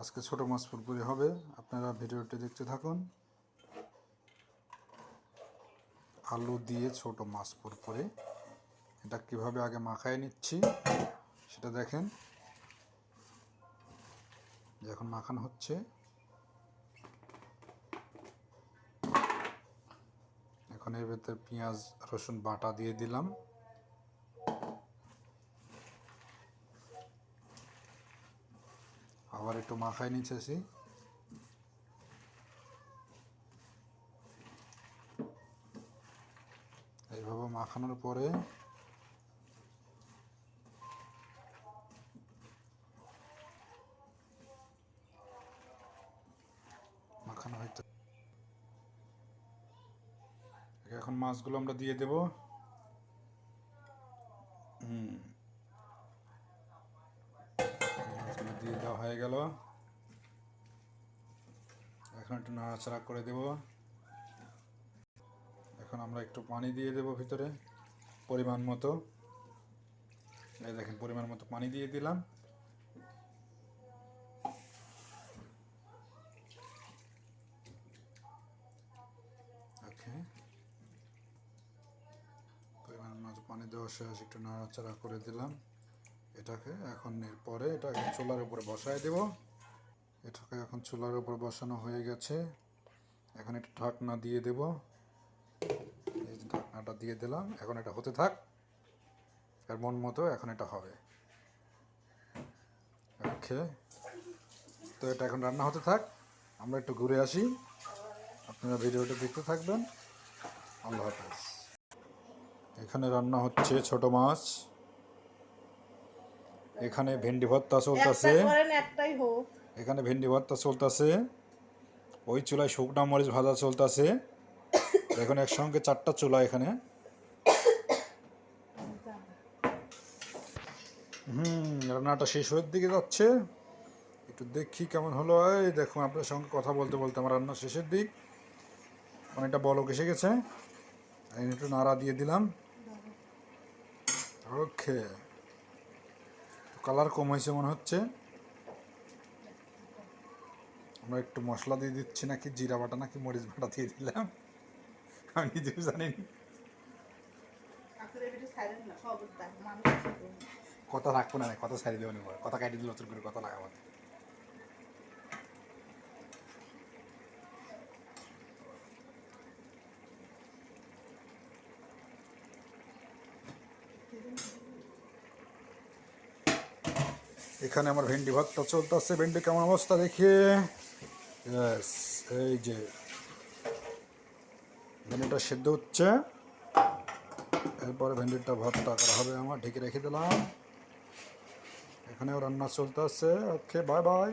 আজকে ছোট মাছ ফুলপুরি হবে, আপনারা ভিডিওটি দেখতে থাকুন। আলু দিয়ে ছোট মাছ ফুলপুরি, এটা কিভাবে আগে মাখায় নিচ্ছি সেটা দেখেন। এখন মাখানো হচ্ছে। এখন এর ভেতরে পেঁয়াজ রসুন বাটা দিয়ে দিলাম। আবার একটু মাখায় নিতেছি। এইভাবে মাখানোর পরে মাখানো হইতে এখন মাছগুলো আমরা দিয়ে দেব। মাছগুলো দিয়ে দেওয়া হয়ে গেল। এখন একটু নাড়াচাড়া করে দেব। এখন আমরা একটু পানি দিয়ে দেব ভিতরে পরিমাণ মতো। এই দেখেন পরিমাণ মতো পানি দিয়ে দিলাম। ওকে, পরিমাণ মতো পানি দেওয়া শেষ, একটু নাড়াচাড়া করে দিলাম এটাকে। এখন এরপরে এটাকে চুলার উপরে বসায় দেব। এটাকে এখন চুলার উপর বসানো হয়ে গেছে। এখন একটা ঢাকনা দিয়ে দেব। এই যে ঢাকনাটা দিয়ে দিলাম। এখন এটা হতে থাক, এর মন মতো এখন এটা হবে। ওকে, তো এটা এখন রান্না হতে থাক, আমরা একটু ঘুরে আসি। আপনারা ভিডিওটা দেখতে থাকবেন। আল্লাহ হাফেজ। এখানে রান্না হচ্ছে ছোট মাছ। এখানে ভেন্ডি ভর্তা চলতেছে। এখানে ভেন্ডি ভর্তা চলতেছে। ওই চুলায় শুকনা মরিচ ভাজা চলতেছে। এখন একসঙ্গে 4টা চুলা এখানে। রান্নাটা শেষ হওয়ার দিকে যাচ্ছে। একটু দেখি কেমন হলো। এই দেখুন, আপনার সঙ্গে কথা বলতে বলতে আমার রান্না শেষের দিক, অনেকটা বলক এসে গেছে। একটু নাড়া দিয়ে দিলাম। ওকে, কালার কম হয়েছে মনে হচ্ছে। আমরা একটু মশলা দিয়ে দিচ্ছি, নাকি জিরা বাটা নাকি মরিচ বাটা দিয়ে দিলাম, আমি নিজেও জানি। কথা রাখবো না, কথা ছাড়ি দেবো না, কথা কাটি দিলে নতুন করে কথা লাগাবো। এখানে আমার ভেন্ডি ভর্তা চলতেছে। ভেন্ডি কেমন অবস্থা দেখিয়ে। এই যে ভেন্ডিটা সেদ্ধ হচ্ছে, এরপরে ভেন্ডিটা ভর্তা করা হবে। আমার ঢেকে রেখে দিলাম। এখানেও রান্না চলতেছে। ওকে, বাই বাই।